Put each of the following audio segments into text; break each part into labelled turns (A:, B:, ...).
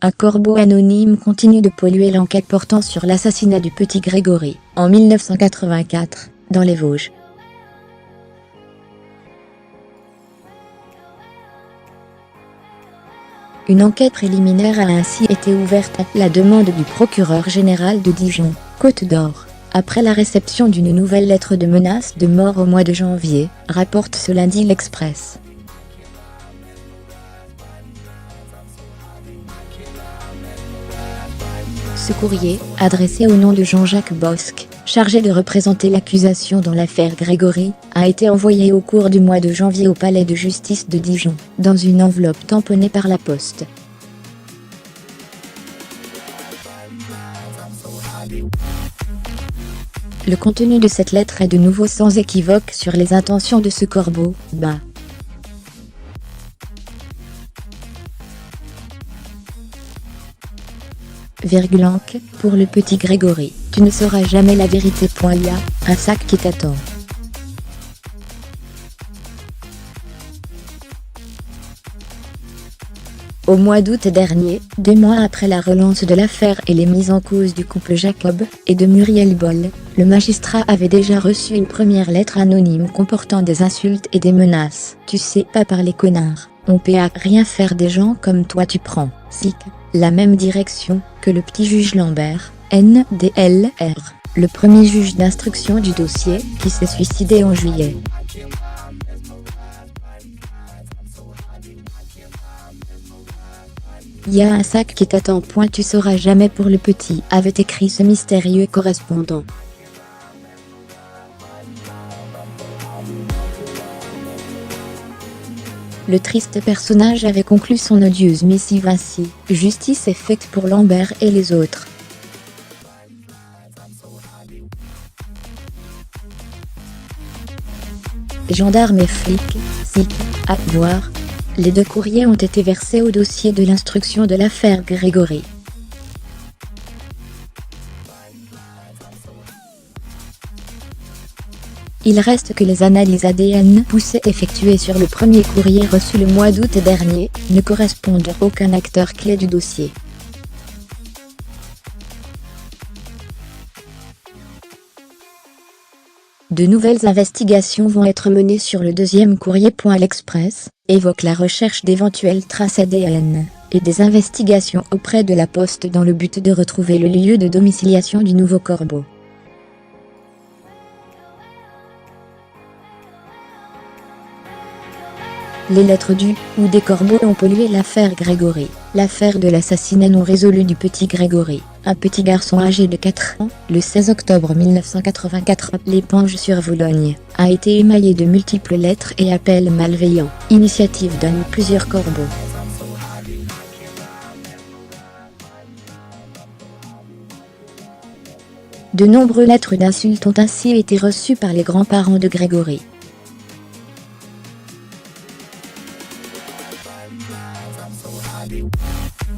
A: un corbeau anonyme continue de polluer l'enquête portant sur l'assassinat du petit Grégory, en 1984, dans les Vosges. Une enquête préliminaire a ainsi été ouverte à la demande du procureur général de Dijon, Côte d'Or, après la réception d'une nouvelle lettre de menace de mort au mois de janvier, rapporte ce lundi l'Express. Ce courrier, adressé au nom de Jean-Jacques Bosc, chargé de représenter l'accusation dans l'affaire Grégory, a été envoyé au cours du mois de janvier au palais de justice de Dijon, dans une enveloppe tamponnée par la poste. Le contenu de cette lettre est de nouveau sans équivoque sur les intentions de ce corbeau, pour le petit Grégory, tu ne sauras jamais la vérité. Il y a un sac qui t'attend. Au mois d'août dernier, 2 mois après la relance de l'affaire et les mises en cause du couple Jacob et de Muriel Boll, le magistrat avait déjà reçu une première lettre anonyme comportant des insultes et des menaces. Tu sais pas parler connard, on peut rien faire des gens comme toi tu prends, sic. La même direction que le petit juge Lambert, NDLR, le premier juge d'instruction du dossier, qui s'est suicidé en juillet. Il y a un sac qui t'attend. Tu sauras jamais pour le petit, avait écrit ce mystérieux correspondant. Le triste personnage avait conclu son odieuse missive ainsi: justice est faite pour Lambert et les autres. Gendarmes et flics, sic, à voir. Les 2 courriers ont été versés au dossier de l'instruction de l'affaire Grégory. Il reste que les analyses ADN poussées effectuées sur le premier courrier reçu le mois d'août dernier ne correspondent à aucun acteur clé du dossier. De nouvelles investigations vont être menées sur le deuxième courrier. L'Express évoque la recherche d'éventuelles traces ADN et des investigations auprès de la Poste dans le but de retrouver le lieu de domiciliation du nouveau corbeau. Les lettres du ou des corbeaux ont pollué l'affaire Grégory, l'affaire de l'assassinat non résolu du petit Grégory, un petit garçon âgé de 4 ans, le 16 octobre 1984. L'Éponge sur Vologne a été émaillée de multiples lettres et appels malveillants, initiative d'un ou plusieurs corbeaux. De nombreuses lettres d'insultes ont ainsi été reçues par les grands-parents de Grégory.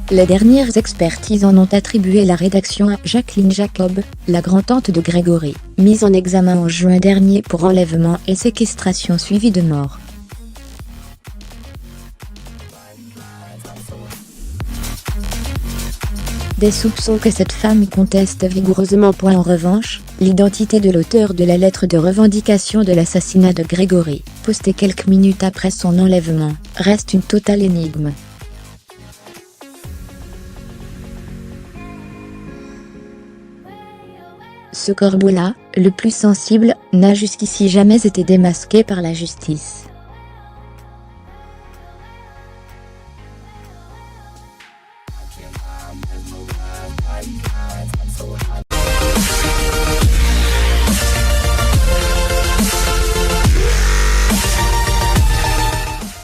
A: Les dernières expertises en ont attribué la rédaction à Jacqueline Jacob, la grand-tante de Grégory, mise en examen en juin dernier pour enlèvement et séquestration suivie de mort. Des soupçons que cette femme conteste vigoureusement. En revanche, l'identité de l'auteur de la lettre de revendication de l'assassinat de Grégory, postée quelques minutes après son enlèvement, reste une totale énigme. Ce corbeau-là, le plus sensible, n'a jusqu'ici jamais été démasqué par la justice.